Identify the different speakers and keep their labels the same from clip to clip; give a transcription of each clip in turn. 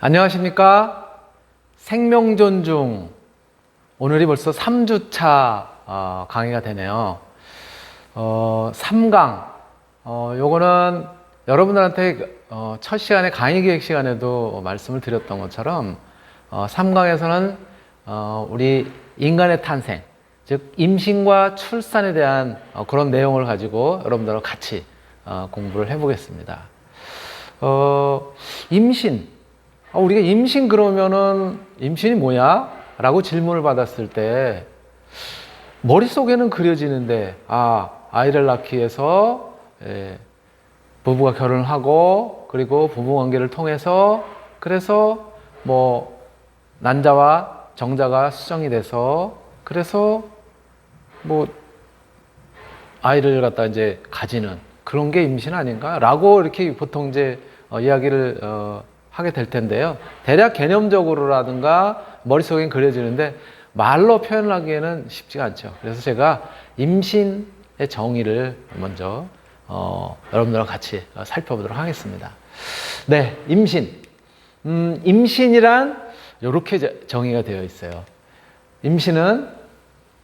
Speaker 1: 안녕하십니까? 생명존중. 오늘이 벌써 3주차 강의가 되네요. 3강. 요거는 여러분들한테 첫 시간에 강의 기획 시간에도 말씀을 드렸던 것처럼 3강에서는 우리 인간의 탄생, 즉 임신과 출산에 대한 그런 내용을 가지고 여러분들과 같이 공부를 해보겠습니다. 임신. 우리가 임신 그러면은 임신이 뭐야? 라고 질문을 받았을 때 머릿속에는 그려지는데 아이를 낳기 위해서 부부가 결혼을 하고 그리고 부부관계를 통해서 그래서 뭐 난자와 정자가 수정이 돼서 그래서 뭐 아이를 갖다 이제 가지는 그런 게 임신 아닌가? 라고 이렇게 보통 이제 이야기를 하게 될 텐데요. 대략 개념적으로라든가 머릿속에 그려지는데 말로 표현하기에는 쉽지가 않죠. 그래서 제가 임신의 정의를 먼저 여러분들과 같이 살펴보도록 하겠습니다. 네, 임신. 임신이란 이렇게 정의가 되어 있어요. 임신은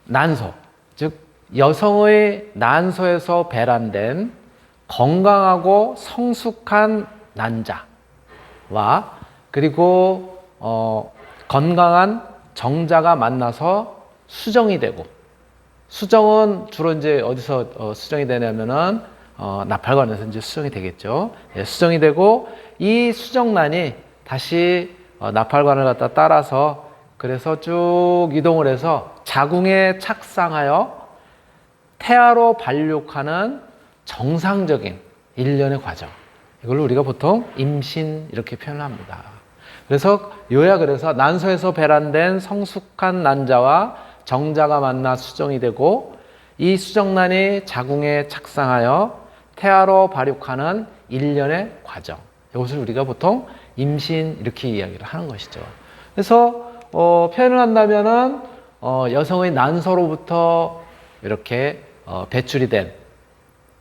Speaker 1: 난소, 즉 여성의 난소에서 배란된 건강하고 성숙한 난자와 그리고 건강한 정자가 만나서 수정이 되고, 수정은 주로 이제 어디서 수정이 되냐면은 나팔관에서 이제 수정이 되겠죠. 예, 수정이 되고 이 수정란이 다시 나팔관을 갖다 따라서 그래서 쭉 이동을 해서 자궁에 착상하여 태아로 발육하는 정상적인 일련의 과정. 이걸 우리가 보통 임신 이렇게 표현을 합니다. 그래서 요약을 해서 난소에서 배란된 성숙한 난자와 정자가 만나 수정이 되고 이 수정란이 자궁에 착상하여 태아로 발육하는 일련의 과정. 이것을 우리가 보통 임신 이렇게 이야기를 하는 것이죠. 그래서 표현을 한다면은 여성의 난소로부터 이렇게 배출이 된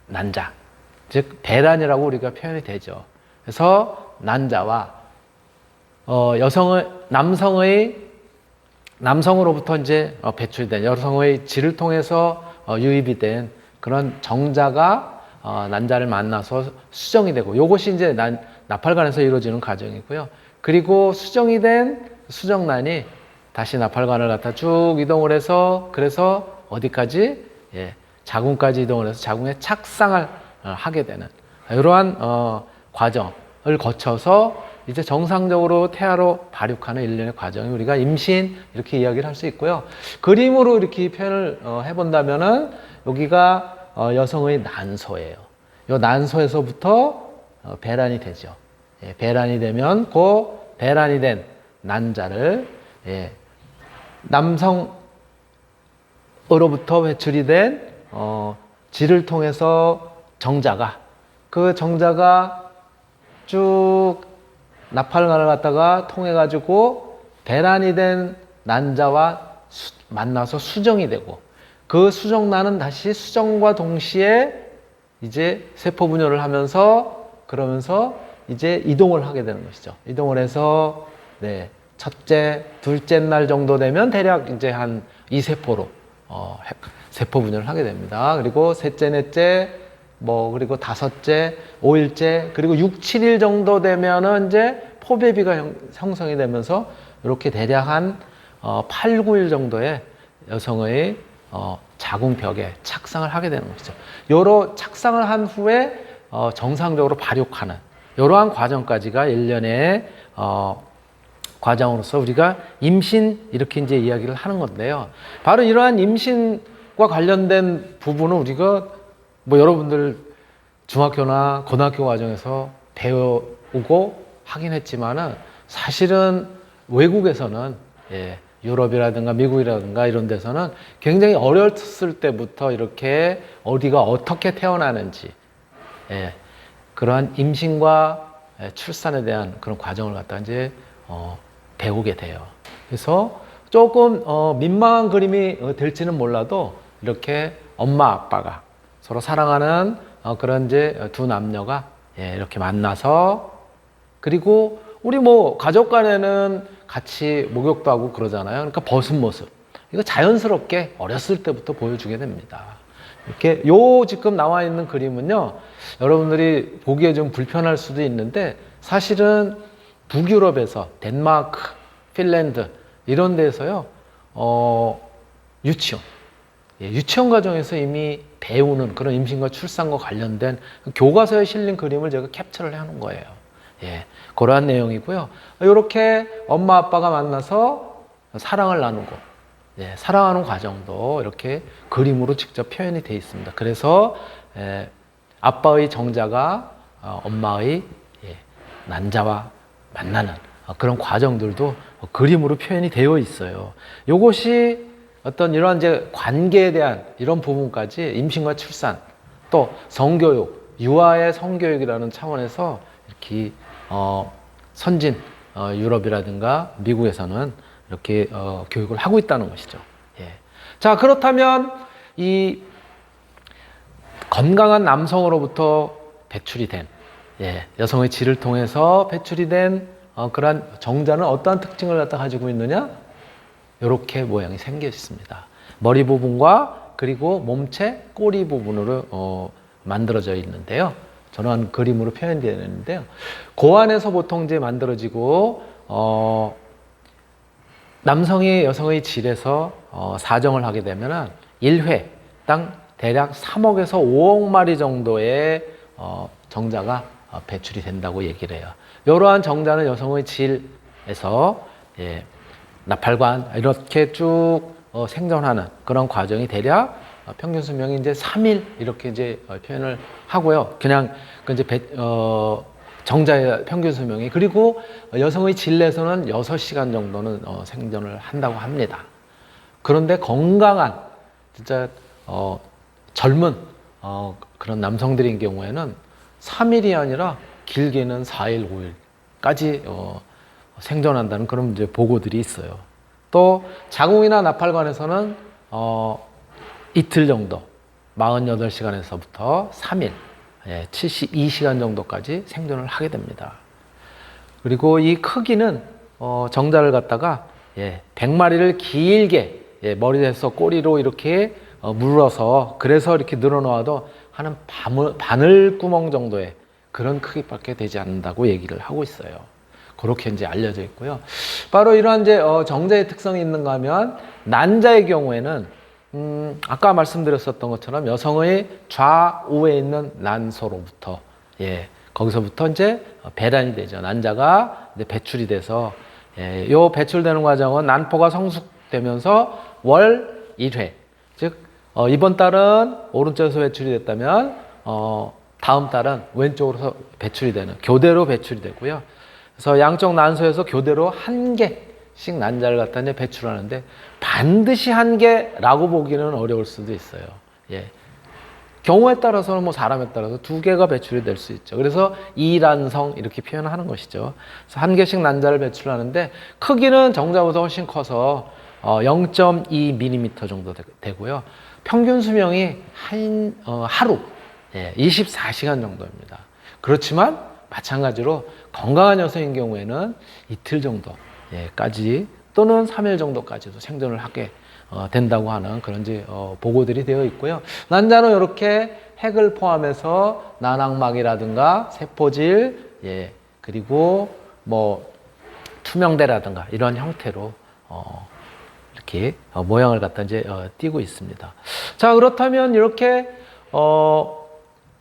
Speaker 1: 난자, 즉 배란이라고 우리가 표현이 되죠. 그래서 난자와 남성으로부터 이제 배출된 여성의 질을 통해서 유입이 된 그런 정자가 난자를 만나서 수정이 되고 이것이 이제 나팔관에서 이루어지는 과정이고요. 그리고 수정이 된 수정란이 다시 나팔관을 갖다 쭉 이동을 해서 그래서 어디까지? 자궁까지 이동을 해서 자궁에 착상을 하게 되는 이러한 과정을 거쳐서 이제 정상적으로 태아로 발육하는 일련의 과정이 우리가 임신 이렇게 이야기를 할 수 있고요. 그림으로 이렇게 표현을 해본다면은 여기가 여성의 난소예요. 이 난소에서부터 배란이 되죠. 배란이 되면 그 배란이 된 난자를 남성으로부터 배출이 된 질을 통해서 정자가 그 정자가 쭉 나팔관을 갖다가 통해 가지고 배란이 된 난자와 만나서 수정이 되고 그 수정란은 다시 수정과 동시에 이제 세포 분열을 하면서 그러면서 이제 이동을 하게 되는 것이죠. 이동을 해서 첫째, 둘째 날 정도 되면 대략 이제 한 2세포로 세포 분열을 하게 됩니다. 그리고 셋째, 넷째, 그리고 다섯째, 5일째, 그리고 6, 7일 정도 되면은 이제 포배비가 형성이 되면서 이렇게 대략 한 8, 9일 정도의 여성의 자궁벽에 착상을 하게 되는 것이죠. 요로 착상을 한 후에 정상적으로 발육하는 이러한 과정까지가 일련의 과정으로서 우리가 임신 이렇게 이제 이야기를 하는 건데요. 바로 이러한 임신과 관련된 부분은 우리가 여러분들 중학교나 고등학교 과정에서 배우고 하긴 했지만은 사실은 외국에서는 유럽이라든가 미국이라든가 이런 데서는 굉장히 어렸을 때부터 이렇게 어디가 어떻게 태어나는지 그러한 임신과 출산에 대한 그런 과정을 갖다 이제 배우게 돼요. 그래서 조금 민망한 그림이 될지는 몰라도 이렇게 엄마 아빠가 서로 사랑하는 그런 이제 두 남녀가 이렇게 만나서 그리고 우리 뭐 가족 간에는 같이 목욕도 하고 그러잖아요. 그러니까 벗은 모습. 이거 자연스럽게 어렸을 때부터 보여주게 됩니다. 이렇게 요 지금 나와 있는 그림은요, 여러분들이 보기에 좀 불편할 수도 있는데 사실은 북유럽에서 덴마크, 핀란드 이런 데서요, 유치원, 유치원 과정에서 이미 배우는 그런 임신과 출산과 관련된 교과서에 실린 그림을 제가 캡처를 해놓은 거예요. 예, 그러한 내용이고요. 이렇게 엄마 아빠가 만나서 사랑을 나누고, 예, 사랑하는 과정도 이렇게 그림으로 직접 표현이 되어 있습니다. 그래서 아빠의 정자가 엄마의 난자와 만나는 그런 과정들도 그림으로 표현이 되어 있어요. 이것이 어떤 이런 이제 관계에 대한 이런 부분까지 임신과 출산, 또 성교육, 유아의 성교육이라는 차원에서 이렇게 선진 유럽이라든가 미국에서는 이렇게 교육을 하고 있다는 것이죠. 예. 자, 그렇다면 이 건강한 남성으로부터 배출이 된, 여성의 질을 통해서 배출이 된 그러한 정자는 어떠한 특징을 갖다 가지고 있느냐? 이렇게 모양이 생겨 있습니다. 머리 부분과 그리고 몸체 꼬리 부분으로 만들어져 있는데요. 저는 그림으로 표현되어 있는데요. 고안에서 보통 이제 만들어지고 남성이 여성의 질에서 사정을 하게 되면은 1회당 대략 3억에서 5억 마리 정도의 정자가 배출이 된다고 얘기를 해요. 이러한 정자는 여성의 질에서 나팔관 이렇게 쭉 생존하는 그런 과정이 대략 평균 수명이 이제 3일 이렇게 이제 표현을 하고요. 그냥 이제 정자의 평균 수명이, 그리고 여성의 질 내에서는 6시간 정도는 생존을 한다고 합니다. 그런데 건강한 진짜 젊은 그런 남성들인 경우에는 3일이 아니라 길게는 4일, 5일까지 생존한다는 그런 이제 보고들이 있어요. 또 자궁이나 나팔관에서는 이틀 정도, 48시간에서부터 3일, 72시간 정도까지 생존을 하게 됩니다. 그리고 이 크기는 정자를 갖다가 100마리를 길게 머리에서 꼬리로 이렇게 물어서, 그래서 이렇게 늘어놓아도 하는 바늘구멍 정도의 그런 크기밖에 되지 않는다고 얘기를 하고 있어요. 그렇게 이제 알려져 있고요. 바로 이러한 이제 정자의 특성이 있는가 하면, 난자의 경우에는 아까 말씀드렸었던 것처럼 여성의 좌우에 있는 난소로부터 거기서부터 이제 배란이 되죠. 난자가 이제 배출이 돼서 요 배출되는 과정은 난포가 성숙되면서 월 1회, 즉 이번 달은 오른쪽에서 배출이 됐다면 다음 달은 왼쪽으로 배출이 되는, 교대로 배출이 되고요. 그래서 양쪽 난소에서 교대로 한 개씩 난자를 갖다 이제 배출하는데, 반드시 한 개라고 보기는 어려울 수도 있어요. 경우에 따라서는 뭐 사람에 따라서 2개가 배출이 될 수 있죠. 그래서 이란성 이렇게 표현하는 것이죠. 그래서 한 개씩 난자를 배출하는데, 크기는 정자보다 훨씬 커서 0.2mm 정도 되고요. 평균 수명이 하루 24시간 정도입니다. 그렇지만 마찬가지로 건강한 여성인 경우에는 이틀 정도까지 또는 3일 정도까지도 생존을 하게 된다고 하는 그런 이제 보고들이 되어 있고요. 난자는 이렇게 핵을 포함해서 난항막이라든가 세포질, 그리고 뭐 투명대라든가 이런 형태로 이렇게 모양을 갖다 이제 띄고 있습니다. 자, 그렇다면 이렇게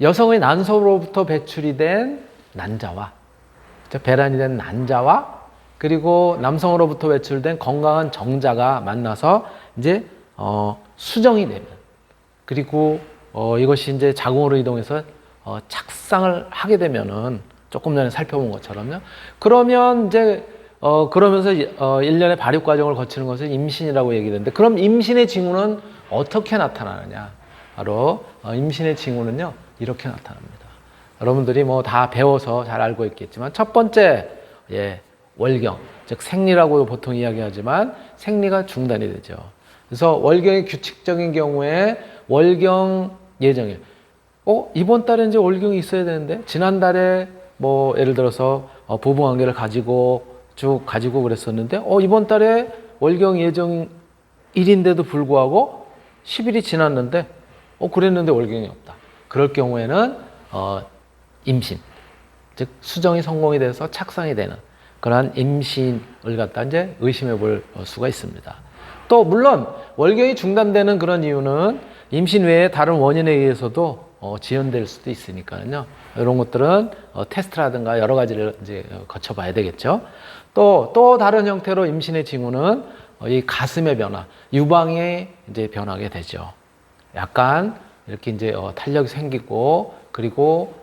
Speaker 1: 여성의 난소로부터 배출이 된 난자와, 배란이 된 난자와, 그리고 남성으로부터 배출된 건강한 정자가 만나서 이제 수정이 되면, 그리고 이것이 이제 자궁으로 이동해서 착상을 하게 되면은, 조금 전에 살펴본 것처럼요. 그러면 이제 그러면서 1년의 발육 과정을 거치는 것을 임신이라고 얘기하는데, 그럼 임신의 징후는 어떻게 나타나느냐? 바로 임신의 징후는요, 이렇게 나타납니다. 여러분들이 뭐 다 배워서 잘 알고 있겠지만, 첫 번째 월경, 즉 생리라고 보통 이야기하지만 생리가 중단이 되죠. 그래서 월경이 규칙적인 경우에 월경 예정일, 이번 달에 이제 월경이 있어야 되는데 지난달에 뭐 예를 들어서 부부관계를 가지고 쭉 가지고 그랬었는데 이번 달에 월경 예정일인데도 불구하고 10일이 지났는데 그랬는데 월경이 없다. 그럴 경우에는 임신, 즉 수정이 성공이 돼서 착상이 되는 그러한 임신을 갖다 이제 의심해 볼 수가 있습니다. 또 물론 월경이 중단되는 그런 이유는 임신 외에 다른 원인에 의해서도 지연될 수도 있으니까요. 이런 것들은 테스트라든가 여러 가지를 이제 거쳐봐야 되겠죠. 또 다른 형태로 임신의 징후는 이 가슴의 변화, 유방이 이제 변하게 되죠. 약간 이렇게 이제 탄력이 생기고 그리고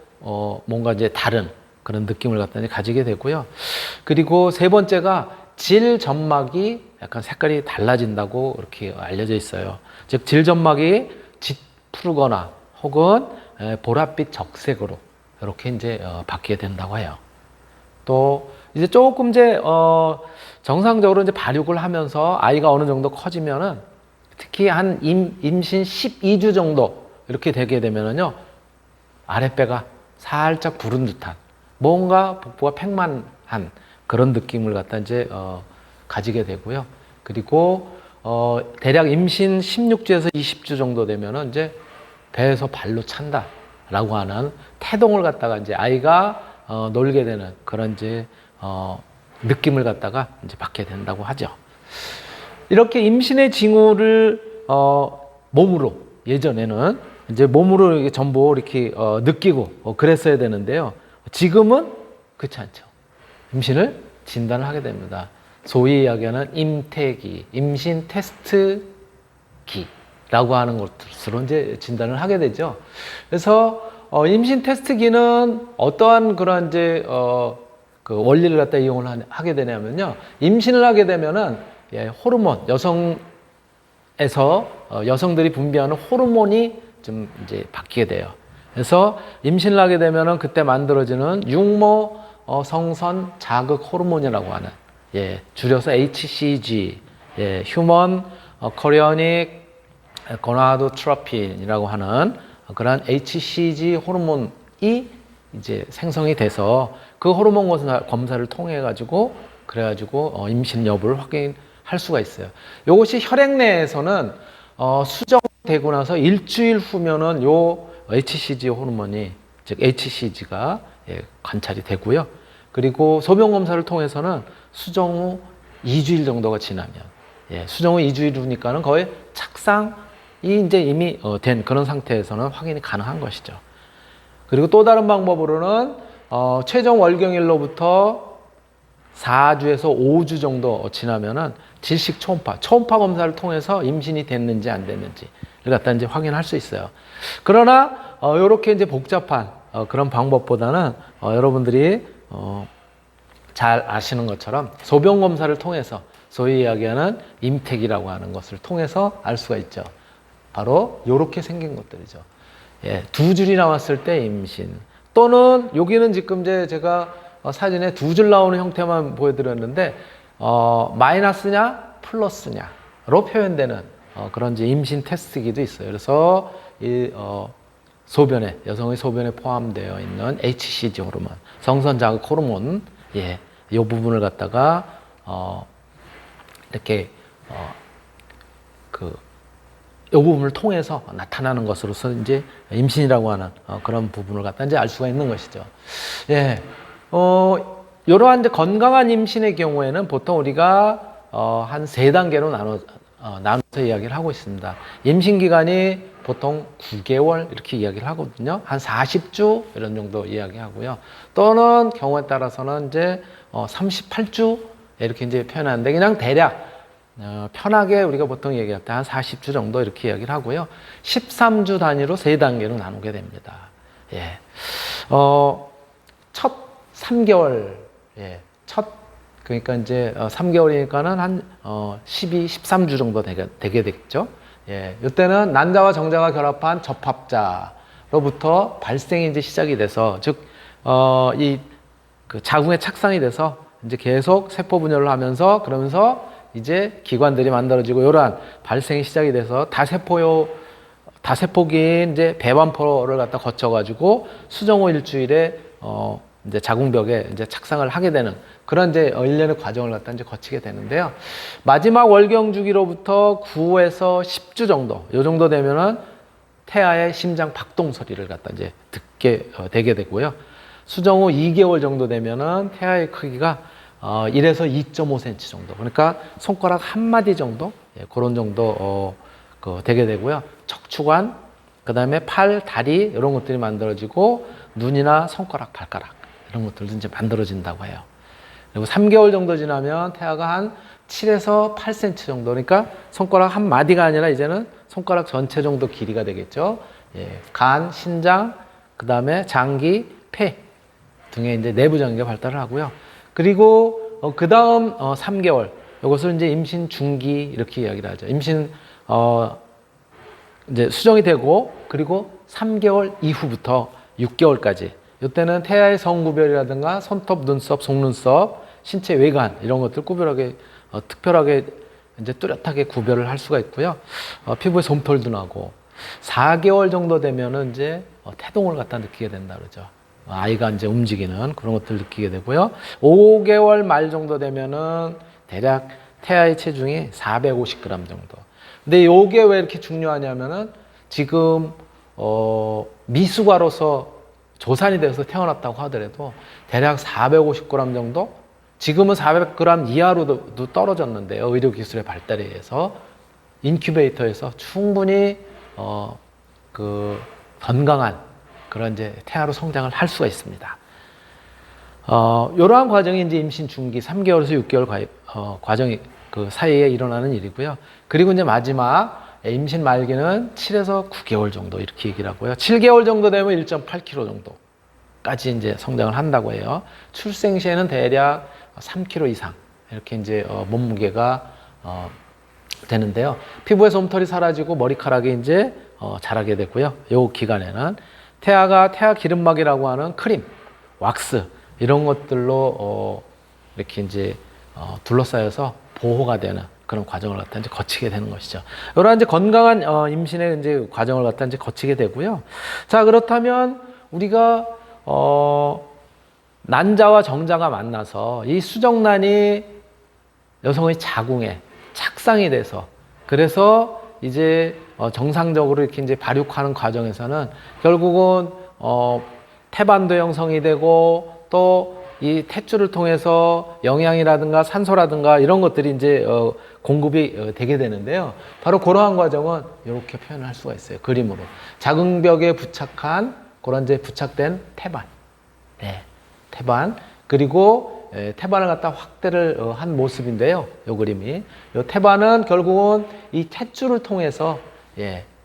Speaker 1: 뭔가 이제 다른 그런 느낌을 갖다 가지게 되고요. 그리고 세 번째가 질점막이 약간 색깔이 달라진다고 이렇게 알려져 있어요. 즉 질점막이 짙푸르거나 혹은 보랏빛 적색으로 이렇게 이제 바뀌게 된다고 해요. 또 이제 조금 이제 정상적으로 이제 발육을 하면서 아이가 어느 정도 커지면은 특히 한 임신 12주 정도 이렇게 되게 되면은요 아랫배가 살짝 부른 듯한 뭔가 복부가 팽만한 그런 느낌을 갖다 이제 가지게 되고요. 그리고 대략 임신 16주에서 20주 정도 되면은 이제 배에서 발로 찬다라고 하는 태동을 갖다가 이제 아이가 놀게 되는 그런 이제 느낌을 갖다가 이제 받게 된다고 하죠. 이렇게 임신의 징후를 몸으로 예전에는 이제 몸으로 이렇게 전부 이렇게 느끼고 그랬어야 되는데요. 지금은 그렇지 않죠. 임신을 진단을 하게 됩니다. 소위 이야기하는 임태기, 임신 테스트기라고 하는 것으로 이제 진단을 하게 되죠. 그래서 임신 테스트기는 어떠한 그런 이제 그 원리를 갖다 이용을 하게 되냐면요. 임신을 하게 되면은 호르몬, 여성들이 분비하는 호르몬이 좀 이제 바뀌게 돼요. 그래서 임신을 하게 되면은 그때 만들어지는 육모 성선 자극 호르몬이라고 하는 줄여서 HCG, 휴먼 코리오닉 고나도트로핀이라고 하는 그러한 HCG 호르몬이 이제 생성이 돼서 그 호르몬 검사를 통해 가지고 그래가지고 임신 여부를 확인할 수가 있어요. 이것이 혈액 내에서는 수정되고 나서 일주일 후면은 요 HCG 호르몬이 즉 HCG가 관찰이 되고요. 그리고 소변 검사를 통해서는 수정 후 2주일 정도가 지나면 수정 후 2주일 후니까는 거의 착상이 이제 이미 된 그런 상태에서는 확인이 가능한 것이죠. 그리고 또 다른 방법으로는 최종 월경일로부터 4주에서 5주 정도 지나면은 질식 초음파 검사를 통해서 임신이 됐는지 안 됐는지를 갖다 이제 확인할 수 있어요. 그러나 이렇게 이제 복잡한 그런 방법보다는 여러분들이 잘 아시는 것처럼 소변 검사를 통해서 소위 이야기하는 임택이라고 하는 것을 통해서 알 수가 있죠. 바로 이렇게 생긴 것들이죠. 두 줄이 나왔을 때 임신 또는 여기는 지금 이제 제가 사진에 두 줄 나오는 형태만 보여드렸는데 마이너스냐 플러스냐로 표현되는 그런 이제 임신 테스트기도 있어요. 그래서 이 소변에 여성의 소변에 포함되어 있는 HCG 호르몬, 성선 자극 호르몬, 이 부분을 갖다가 이렇게 이 부분을 통해서 나타나는 것으로서 이제 임신이라고 하는 그런 부분을 갖다 이제 알 수가 있는 것이죠. 이러한 이제 건강한 임신의 경우에는 보통 우리가 한 세 단계로 나눠서 이야기를 하고 있습니다. 임신 기간이 보통 9개월 이렇게 이야기를 하거든요. 한 40주 이런 정도 이야기하고요. 또는 경우에 따라서는 이제 38주 이렇게 이제 표현하는데 그냥 대략 편하게 우리가 보통 얘기할 때 한 40주 정도 이렇게 이야기를 하고요. 13주 단위로 세 단계로 나누게 됩니다. 첫 3개월, 그러니까 이제 3개월이니까는 한 13주 정도 되게 되겠죠. 이때는 난자와 정자가 결합한 접합자로부터 발생이 이제 시작이 돼서 즉 그 자궁에 착상이 돼서 이제 계속 세포 분열을 하면서 그러면서 이제 기관들이 만들어지고 이러한 발생이 시작이 돼서 다세포기인 이제 배반포를 갖다 거쳐가지고 수정 후 일주일에 이제 자궁벽에 이제 착상을 하게 되는 그런 이제 일련의 과정을 갖다 이제 거치게 되는데요. 마지막 월경 주기로부터 9에서 10주 정도, 요 정도 되면은 태아의 심장 박동 소리를 갖다 이제 듣게 되게 되고요. 수정 후 2개월 정도 되면은 태아의 크기가 1에서 2.5cm 정도. 그러니까 손가락 한 마디 정도, 예, 그런 정도 되게 되고요. 척추관, 그다음에 팔, 다리 이런 것들이 만들어지고 눈이나 손가락, 발가락 이런 것들도 이제 만들어진다고 해요. 그리고 3개월 정도 지나면 태아가 한 7에서 8cm 정도, 그러니까 손가락 한 마디가 아니라 이제는 손가락 전체 정도 길이가 되겠죠. 예, 간, 신장, 그다음에 장기, 폐 등의 이제 내부 장기가 발달을 하고요. 그리고 그다음 3개월, 이것을 이제 임신 중기 이렇게 이야기를 하죠. 임신 이제 수정이 되고 그리고 3개월 이후부터 6개월까지, 이때는 태아의 성구별이라든가 손톱, 눈썹, 속눈썹, 신체 외관 이런 것들 구별하게 특별하게 이제 뚜렷하게 구별을 할 수가 있고요. 피부에 솜털도 나고 4개월 정도 되면은 이제 태동을 갖다 느끼게 된다 그러죠. 아이가 이제 움직이는 그런 것들 느끼게 되고요. 5개월 말 정도 되면은 대략 태아의 체중이 450g 정도. 근데 요게 왜 이렇게 중요하냐면은 지금 미숙아로서 조산이 돼서 태어났다고 하더라도 대략 450g 정도? 지금은 400g 이하로도 떨어졌는데요. 의료기술의 발달에 의해서 인큐베이터에서 충분히 건강한 그런 이제 태아로 성장을 할 수가 있습니다. 이러한 과정이 이제 임신 중기 3개월에서 6개월 과정이 그 사이에 일어나는 일이고요. 그리고 이제 마지막 임신 말기는 7에서 9개월 정도 이렇게 얘기를 하고요. 7개월 정도 되면 1.8kg 정도까지 이제 성장을 한다고 해요. 출생 시에는 대략 3kg 이상 이렇게 이제 몸무게가 되는데요. 피부의 솜털이 사라지고 머리카락이 이제 자라게 되고요. 요 기간에는 태아 기름막이라고 하는 크림, 왁스 이런 것들로 이렇게 이제 둘러싸여서 보호가 되는 그런 과정을 갖다 이제 거치게 되는 것이죠. 이런 이제 건강한 임신의 이제 과정을 갖다 이제 거치게 되고요. 자, 그렇다면 우리가 난자와 정자가 만나서 이 수정란이 여성의 자궁에 착상이 돼서 그래서 이제 정상적으로 이렇게 이제 발육하는 과정에서는 결국은 태반도 형성이 되고 또 이 탯줄을 통해서 영양이라든가 산소라든가 이런 것들이 이제 공급이 되게 되는데요. 바로 그러한 과정은 이렇게 표현을 할 수가 있어요. 그림으로. 자궁벽에 부착한 그런 이제 부착된 태반. 네. 태반. 그리고 태반을 갖다 확대를 한 모습인데요. 이 그림이. 이 태반은 결국은 이 탯줄을 통해서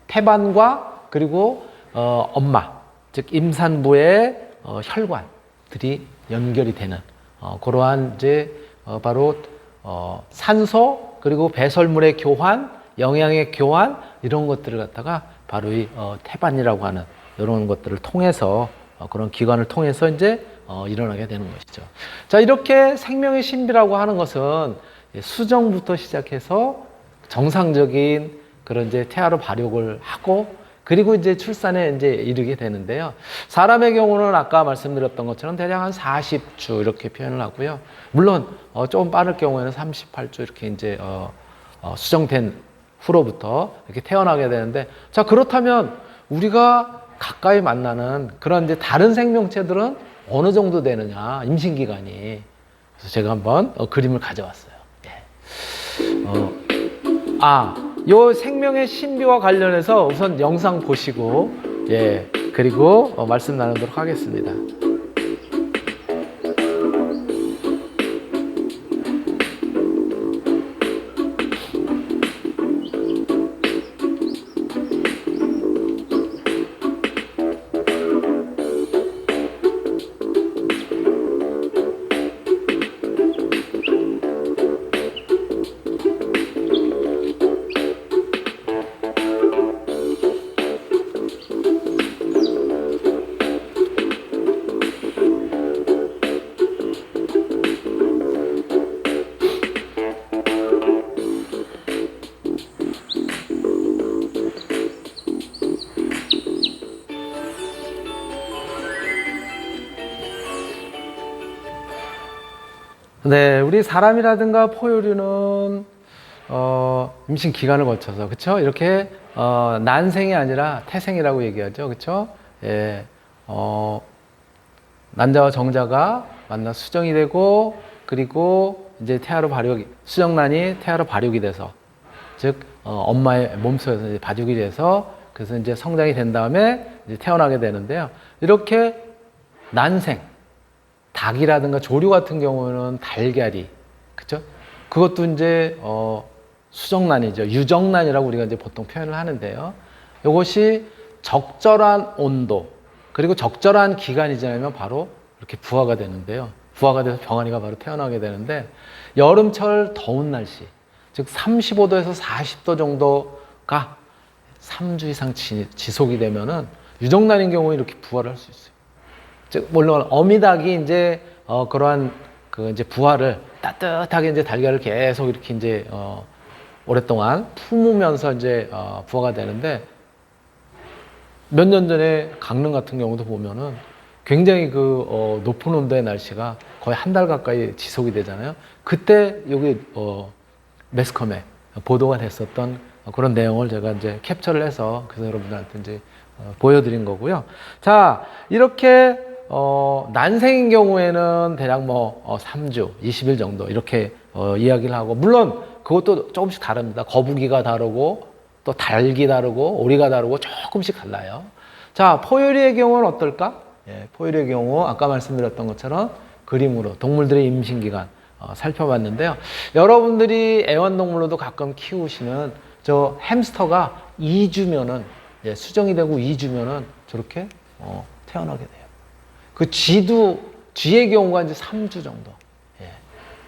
Speaker 1: 태반과 그리고 엄마, 즉 임산부의 혈관들이 연결이 되는 그러한 이제 바로 산소 그리고 배설물의 교환, 영양의 교환 이런 것들을 갖다가 바로 이 태반이라고 하는 이런 것들을 통해서 그런 기관을 통해서 이제 일어나게 되는 것이죠. 자, 이렇게 생명의 신비라고 하는 것은 수정부터 시작해서 정상적인 그런 이제 태아로 발육을 하고 그리고 이제 출산에 이제 이르게 되는데요. 사람의 경우는 아까 말씀드렸던 것처럼 대략 한 40주 이렇게 표현을 하고요. 물론 조금 빠를 경우에는 38주 이렇게 이제 수정된 후로부터 이렇게 태어나게 되는데, 자, 그렇다면 우리가 가까이 만나는 그런 이제 다른 생명체들은 어느 정도 되느냐, 임신 기간이. 그래서 제가 한번 그림을 가져왔어요. 요 생명의 신비와 관련해서 우선 영상 보시고, 그리고 말씀 나누도록 하겠습니다. 네, 우리 사람이라든가 포유류는 임신 기간을 거쳐서 그렇죠? 이렇게 난생이 아니라 태생이라고 얘기하죠, 그렇죠? 예, 난자와 정자가 만나 수정이 되고 그리고 이제 태아로 발육이 수정란이 태아로 발육이 돼서 즉 엄마의 몸속에서 이제 발육이 돼서 그래서 이제 성장이 된 다음에 이제 태어나게 되는데요. 이렇게 난생 닭이라든가 조류 같은 경우는 달걀이 그렇죠? 그것도 이제 수정란이죠. 유정란이라고 우리가 이제 보통 표현을 하는데요. 이것이 적절한 온도 그리고 적절한 기간이 지나면 바로 이렇게 부화가 되는데요. 부화가 돼서 병아리가 바로 태어나게 되는데 여름철 더운 날씨 즉 35도에서 40도 정도가 3주 이상 지속이 되면은 유정란인 경우에 이렇게 부화를 할 수 있어요. 즉 물론 어미닭이 이제 그러한 그 이제 부화를 따뜻하게 이제 달걀을 계속 이렇게 이제 오랫동안 품으면서 이제 부화가 되는데 몇 년 전에 강릉 같은 경우도 보면은 굉장히 그 높은 온도의 날씨가 거의 한 달 가까이 지속이 되잖아요. 그때 여기 매스컴에 보도가 됐었던 그런 내용을 제가 이제 캡처를 해서 그래서 여러분들한테 이제 보여드린 거고요. 자, 이렇게 난생인 경우에는 대략 뭐 3주, 20일 정도 이렇게 이야기를 하고 물론 그것도 조금씩 다릅니다. 거북이가 다르고 또 닭이 다르고 오리가 다르고 조금씩 달라요. 자, 포유류의 경우는 어떨까? 예, 포유류의 경우 아까 말씀드렸던 것처럼 그림으로 동물들의 임신기간 살펴봤는데요. 여러분들이 애완동물로도 가끔 키우시는 저 햄스터가 2주면은 예, 수정이 되고 2주면은 저렇게 태어나게 돼요. 그 쥐의 경우가 이제 3주 정도. 예,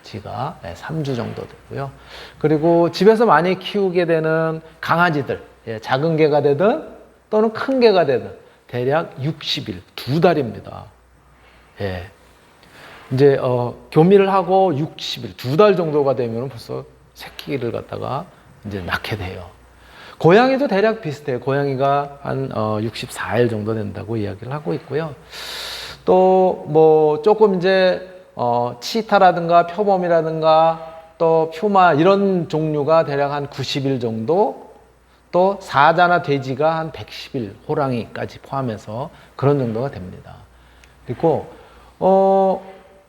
Speaker 1: 쥐가 3주 정도 되고요. 그리고 집에서 많이 키우게 되는 강아지들, 예, 작은 개가 되든 또는 큰 개가 되든 대략 60일, 2달입니다. 예. 이제 교미를 하고 60일, 2달 정도가 되면 벌써 새끼를 갖다가 이제 낳게 돼요. 고양이도 대략 비슷해요. 고양이가 한 64일 정도 된다고 이야기를 하고 있고요. 또 뭐 조금 이제 치타라든가 표범이라든가 또 퓨마 이런 종류가 대략 한 90일 정도, 또 사자나 돼지가 한 110일, 호랑이까지 포함해서 그런 정도가 됩니다. 그리고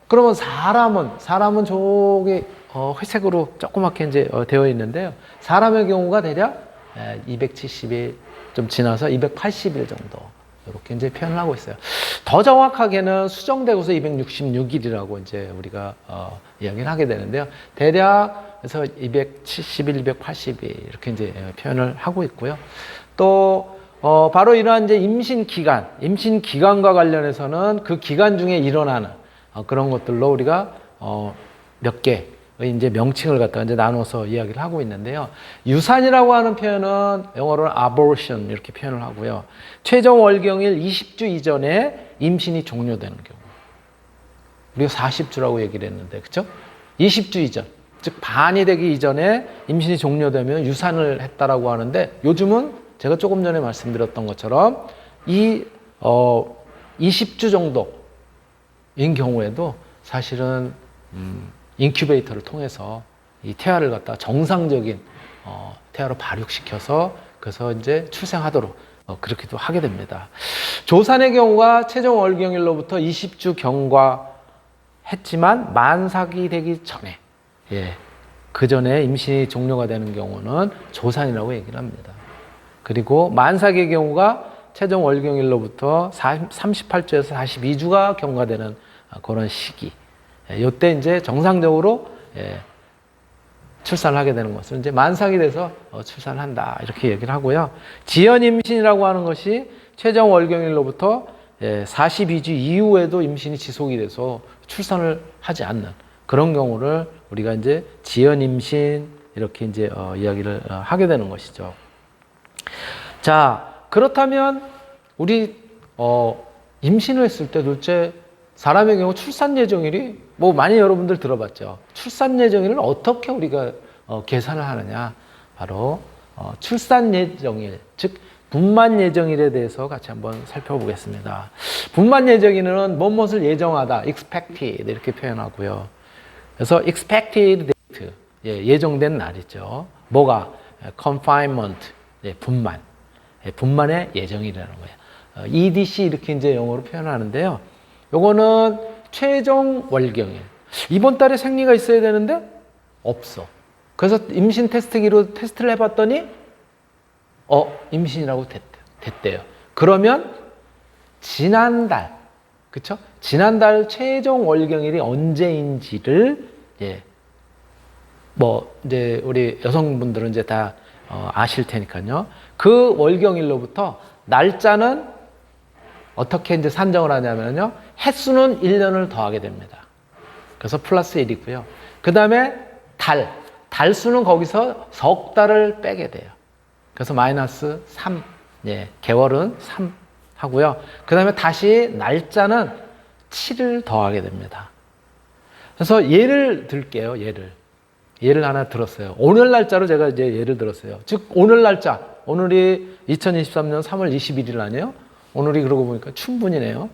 Speaker 1: 그러면 사람은 저기 회색으로 조그맣게 이제 되어 있는데요. 사람의 경우가 대략 270일 좀 지나서 280일 정도 이렇게 이제 표현을 하고 있어요. 더 정확하게는 수정되고서 266일이라고 이제 우리가 이야기를 하게 되는데요. 대략 그래서 270일, 280일 이렇게 이제 표현을 하고 있고요. 또 바로 이러한 이제 임신 기간과 관련해서는 그 기간 중에 일어나는 그런 것들로 우리가 몇 개의 이제 명칭을 갖다가 이제 나눠서 이야기를 하고 있는데요. 유산이라고 하는 표현은 영어로는 abortion 이렇게 표현을 하고요. 최종 월경일 20주 이전에 임신이 종료되는 경우. 우리가 40주라고 얘기를 했는데, 그렇죠? 20주 이전, 즉 반이 되기 이전에 임신이 종료되면 유산을 했다라고 하는데 요즘은 제가 조금 전에 말씀드렸던 것처럼 이 20주 정도인 경우에도 사실은 인큐베이터를 통해서 이 태아를 갖다 정상적인 태아로 발육시켜서 그래서 이제 출생하도록 그렇게도 하게 됩니다. 조산의 경우가 최종 월경일로부터 20주 경과했지만 만삭이 되기 전에 그 전에 임신이 종료가 되는 경우는 조산이라고 얘기를 합니다. 그리고 만삭의 경우가 최종 월경일로부터 38주에서 42주가 경과되는 그런 시기. 이때 이제 정상적으로 출산을 하게 되는 것을 이제 만삭이 돼서 출산을 한다 이렇게 얘기를 하고요. 지연 임신이라고 하는 것이 최종 월경일로부터 42주 이후에도 임신이 지속이 돼서 출산을 하지 않는 그런 경우를 우리가 이제 지연 임신 이렇게 이제 이야기를 하게 되는 것이죠. 자, 그렇다면 우리 임신을 했을 때 도대체 사람의 경우 출산 예정일이 뭐 많이 여러분들 들어봤죠. 출산 예정일을 어떻게 우리가 계산을 하느냐? 바로 출산 예정일, 즉 분만 예정일에 대해서 같이 한번 살펴보겠습니다. 분만 예정일은 무엇을 예정하다, expected 이렇게 표현하고요. 그래서 expected date, 예정된 날이죠. 뭐가? confinement, 분만. 분만의 예정이라는 거예요. EDC 이렇게 이제 영어로 표현하는데요. 요거는 최종 월경일. 이번 달에 생리가 있어야 되는데 없어. 그래서 임신 테스트기로 테스트를 해봤더니 임신이라고 됐대요. 그러면 지난달, 그쵸? 지난달 최종 월경일이 언제인지를 이제 우리 여성분들은 이제 다 아실 테니까요. 그 월경일로부터 날짜는 어떻게 이제 산정을 하냐면요. 횟수는 1년을 더하게 됩니다. 그래서 플러스 1이고요. 그 다음에 달수는 거기서 석 달을 빼게 돼요. 그래서 마이너스 3, 개월은 3 하고요. 그 다음에 다시 날짜는 7을 더하게 됩니다. 그래서 예를 들게요. 예를 하나 들었어요. 오늘 날짜로 제가 이제 예를 들었어요. 즉 오늘 날짜, 오늘이 2023년 3월 21일 아니에요? 오늘이 그러고 보니까 충분히네요.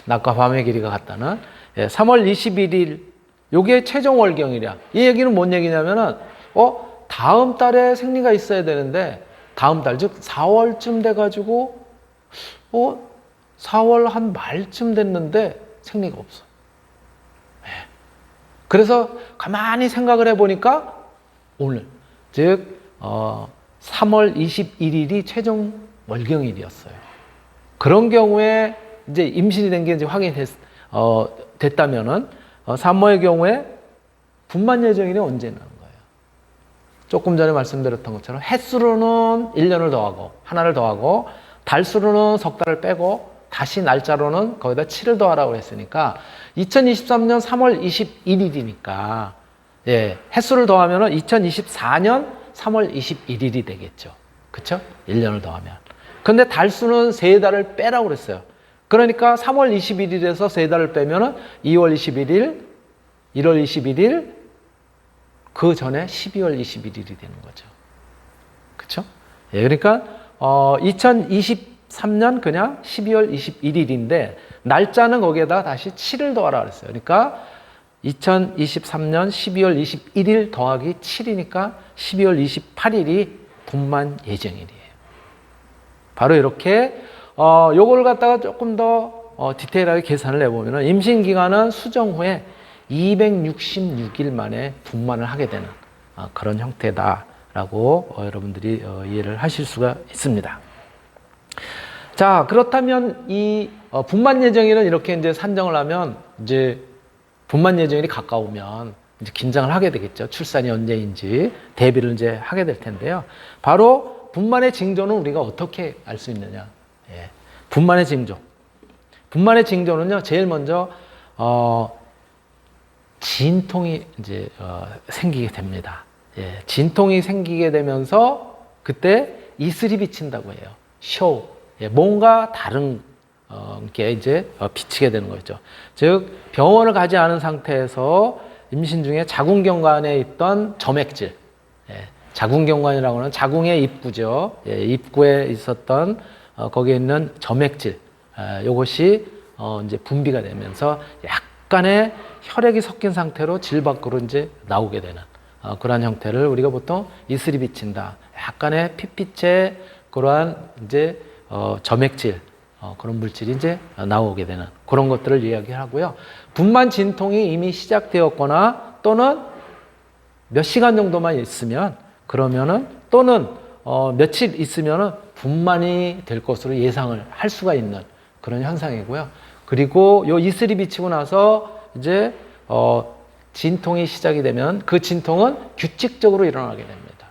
Speaker 1: 낮과 밤의 길이가 같다는 3월 21일 요게 최종 월경일이야. 이 얘기는 뭔 얘기냐면은 다음 달에 생리가 있어야 되는데 다음 달, 즉 4월쯤 돼가지고 4월 한 말쯤 됐는데 생리가 없어. 그래서 가만히 생각을 해보니까 오늘, 즉 3월 21일이 최종 월경일이었어요. 그런 경우에 이제 임신이 된 게 이제 확인이 됐다면은 3월의 경우에 분만 예정일이 언제 나는 거예요? 조금 전에 말씀드렸던 것처럼 횟수로는 1년을 더하고 하나를 더하고 달수로는 석 달을 빼고 다시 날짜로는 거기다 7을 더하라고 했으니까 2023년 3월 21일이니까 횟수를 더하면 2024년 3월 21일이 되겠죠. 그쵸? 1년을 더하면. 근데 달수는 3달을 빼라고 그랬어요. 그러니까 3월 21일에서 3달을 빼면 2월 21일, 1월 21일, 그 전에 12월 21일이 되는 거죠. 그쵸? 그러니까 2023년 그냥 12월 21일인데 날짜는 거기에다 다시 7을 더하라 그랬어요. 그러니까 2023년 12월 21일 더하기 7이니까 12월 28일이 분만 예정일이에요. 바로 이렇게 요거를 갖다가 조금 더 디테일하게 계산을 해보면 임신 기간은 수정 후에 266일 만에 분만을 하게 되는 그런 형태다라고 여러분들이 이해를 하실 수가 있습니다. 자, 그렇다면 이 분만 예정일은 이렇게 이제 산정을 하면 이제 분만 예정일이 가까우면 이제 긴장을 하게 되겠죠. 출산이 언제인지 대비를 이제 하게 될 텐데요. 바로 분만의 징조는 우리가 어떻게 알 수 있느냐? 분만의 징조. 분만의 징조는요, 제일 먼저 진통이 이제 생기게 됩니다. 진통이 생기게 되면서 그때 이슬이 비친다고 해요. 쇼. 뭔가 다른 게 이제 비치게 되는 거죠. 즉 병원을 가지 않은 상태에서 임신 중에 자궁경관에 있던 점액질, 자궁경관이라고 하는 자궁의 입구죠. 입구에 있었던 거기에 있는 점액질, 이것이 이제 분비가 되면서 약간의 혈액이 섞인 상태로 질 밖으로 이제 나오게 되는 그러한 형태를 우리가 보통 이슬이 비친다. 약간의 핏빛의 그러한 이제 점액질, 그런 물질이 이제 나오게 되는 그런 것들을 이야기하고요. 분만 진통이 이미 시작되었거나 또는 몇 시간 정도만 있으면 그러면은 또는 며칠 있으면은 분만이 될 것으로 예상을 할 수가 있는 그런 현상이고요. 그리고 요 이슬이 비치고 나서 이제 진통이 시작이 되면 그 진통은 규칙적으로 일어나게 됩니다.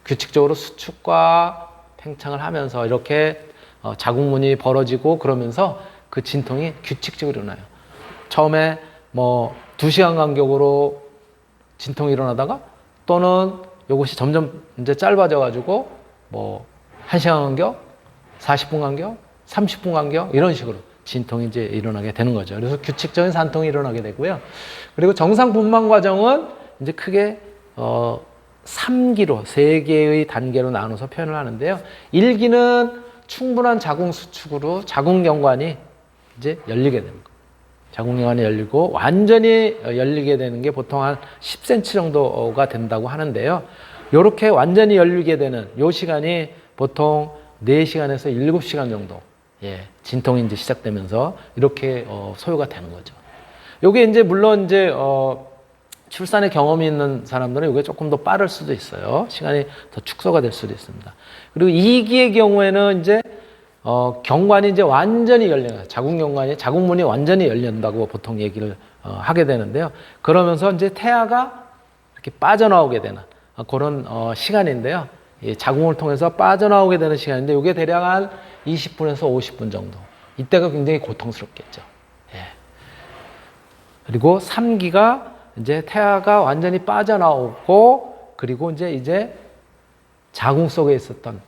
Speaker 1: 규칙적으로 수축과 팽창을 하면서 이렇게 자궁문이 벌어지고 그러면서 그 진통이 규칙적으로 일어나요. 처음에 2시간 간격으로 진통이 일어나다가 또는 이것이 점점 이제 짧아져 가지고 1시간 간격, 40분 간격, 30분 간격 이런 식으로 진통이 이제 일어나게 되는 거죠. 그래서 규칙적인 산통이 일어나게 되고요. 그리고 정상 분만 과정은 이제 크게 3기로 3개의 단계로 나눠서 표현을 하는데요. 1기는 충분한 자궁 수축으로 자궁경관이 이제 열리게 됩니다. 자궁경관이 열리고 완전히 열리게 되는 게 보통 한 10cm 정도가 된다고 하는데요. 이렇게 완전히 열리게 되는 요 시간이 보통 4시간에서 7시간 정도, 진통이 이제 시작되면서 이렇게 소요가 되는 거죠. 요게 이제 물론 이제 출산의 경험이 있는 사람들은 이게 조금 더 빠를 수도 있어요. 시간이 더 축소가 될 수도 있습니다. 그리고 2기의 경우에는 이제 경관이 이제 완전히 열려요. 자궁문이 완전히 열린다고 보통 얘기를 하게 되는데요. 그러면서 이제 태아가 이렇게 빠져나오게 되는 그런 시간인데요. 이 자궁을 통해서 빠져나오게 되는 시간인데 이게 대략 한 20분에서 50분 정도. 이때가 굉장히 고통스럽겠죠. 그리고 3기가 이제 태아가 완전히 빠져나오고 그리고 이제 자궁 속에 있었던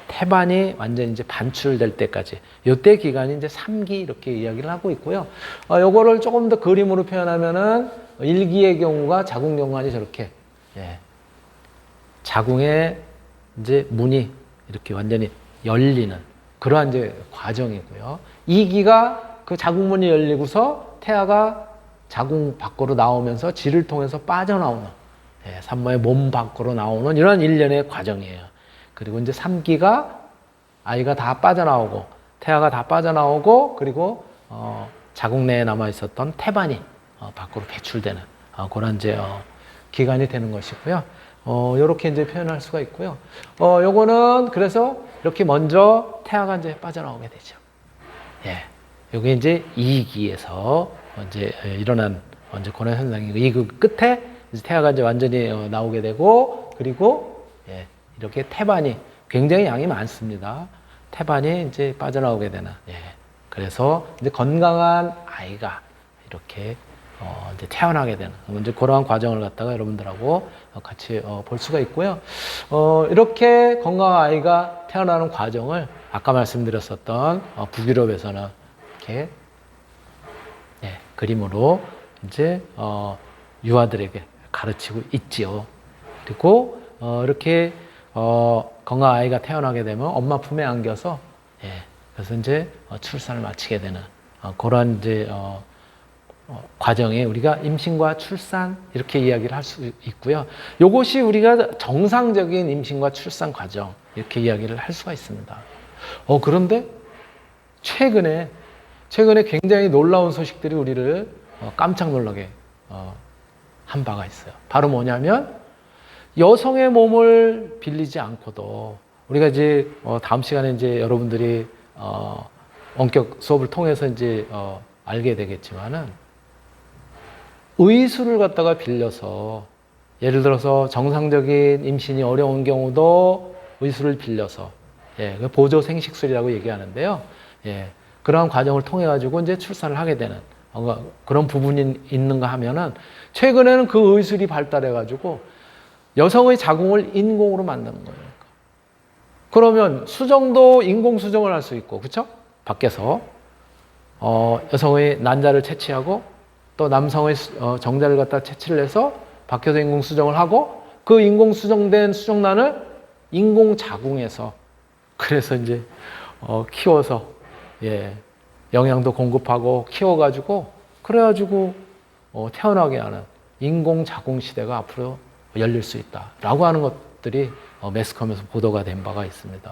Speaker 1: 태반이 완전히 이제 반출될 때까지 이때 기간이 이제 3기 이렇게 이야기를 하고 있고요. 요거를 조금 더 그림으로 표현하면은 1기의 경우가 자궁경관이 저렇게 자궁의 이제 문이 이렇게 완전히 열리는 그러한 이제 과정이고요. 2기가 그 자궁문이 열리고서 태아가 자궁 밖으로 나오면서 질을 통해서 빠져나오는 산모의 몸 밖으로 나오는 이런 일련의 과정이에요. 그리고 이제 3기가 아이가 다 빠져나오고 태아가 다 빠져나오고 그리고 자궁 내에 남아 있었던 태반이 밖으로 배출되는 그런 이제 기간이 되는 것이고요. 요렇게 이제 표현할 수가 있고요. 요거는 그래서 이렇게 먼저 태아가 이제 빠져나오게 되죠. 요게 이제 2기에서 이제 일어난 이제 그런 현상이고 이 그 끝에 이제 태아가 이제 완전히 나오게 되고 그리고 이렇게 태반이 굉장히 양이 많습니다. 태반이 이제 빠져나오게 되는 그래서 이제 건강한 아이가 이렇게 이제 태어나게 되는 이제 그러한 과정을 갖다가 여러분들하고 같이 볼 수가 있고요. 이렇게 건강한 아이가 태어나는 과정을 아까 말씀드렸었던 북유럽에서는 이렇게 그림으로 이제 유아들에게 가르치고 있지요. 그리고 이렇게 건강한 아이가 태어나게 되면 엄마 품에 안겨서 그래서 이제 출산을 마치게 되는 그런 이제 과정에 우리가 임신과 출산 이렇게 이야기를 할 수 있고요. 이것이 우리가 정상적인 임신과 출산 과정 이렇게 이야기를 할 수가 있습니다. 그런데 최근에 굉장히 놀라운 소식들이 우리를 깜짝 놀라게 한 바가 있어요. 바로 뭐냐면 여성의 몸을 빌리지 않고도 우리가 이제 다음 시간에 이제 여러분들이 원격 수업을 통해서 이제 알게 되겠지만은 의수를 갖다가 빌려서 예를 들어서 정상적인 임신이 어려운 경우도 의수를 빌려서 보조 생식술이라고 얘기하는데요. 그러한 과정을 통해 가지고 이제 출산을 하게 되는 그런 부분이 있는가 하면은 최근에는 그 의술이 발달해 가지고 여성의 자궁을 인공으로 만드는 거예요. 그러면 수정도 인공 수정을 할 수 있고, 그렇죠? 밖에서 여성의 난자를 채취하고 또 남성의 정자를 갖다 채취를 해서 밖에서 인공 수정을 하고 그 인공 수정된 수정란을 인공 자궁에서 그래서 이제 키워서 영양도 공급하고 키워가지고 그래가지고 태어나게 하는 인공 자궁 시대가 앞으로 열릴 수 있다라고 하는 것들이 매스컴에서 보도가 된 바가 있습니다.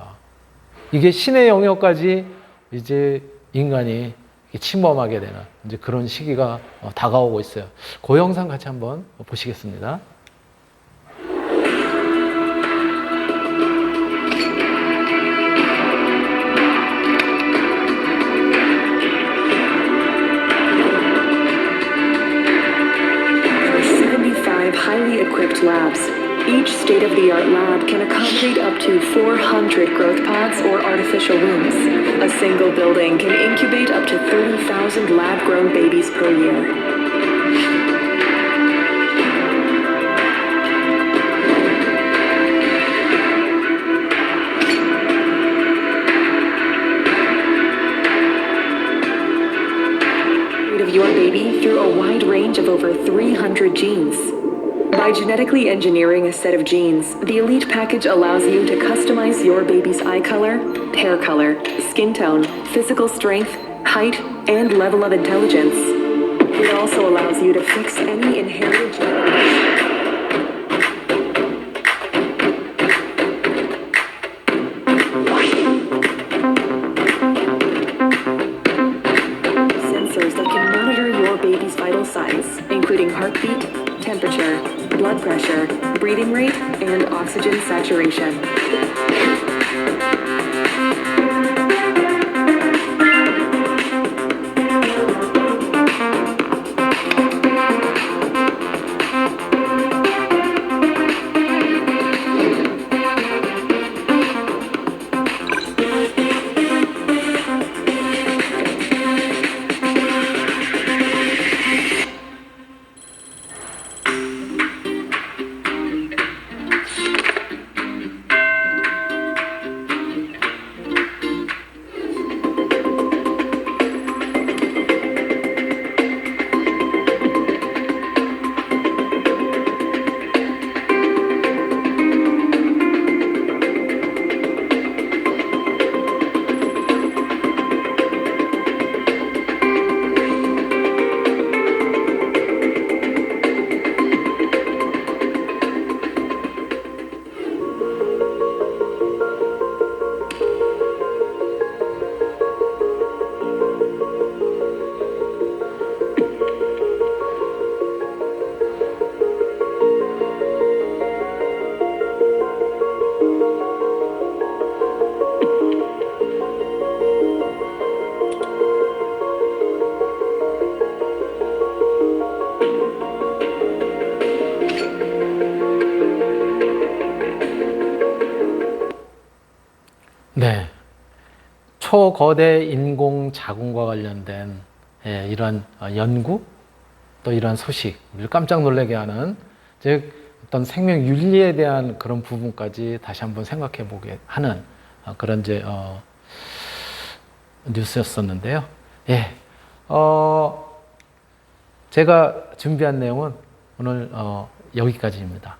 Speaker 1: 이게 신의 영역까지 이제 인간이 침범하게 되는 이제 그런 시기가 다가오고 있어요. 그 영상 같이 한번 보시겠습니다.
Speaker 2: Highly equipped labs. Each state-of-the-art lab can accommodate up to 400 growth pods or artificial wombs. A single building can incubate up to 30,000 lab-grown babies per year. Of your baby through a wide range of over 300 genes. By genetically engineering a set of genes, the Elite package allows you to customize your baby's eye color, hair color, skin tone, physical strength, height, and level of intelligence. It also allows you to fix any inherited sensors that can monitor your baby's vital signs, including heartbeat, temperature, blood pressure, breathing rate, and oxygen saturation.
Speaker 1: 네, 초거대 인공 자궁과 관련된 이런 연구 또 이런 소식을 깜짝 놀라게 하는 즉 어떤 생명 윤리에 대한 그런 부분까지 다시 한번 생각해 보게 하는 그런 이제 뉴스였었는데요. 예, 제가 준비한 내용은 오늘 여기까지입니다.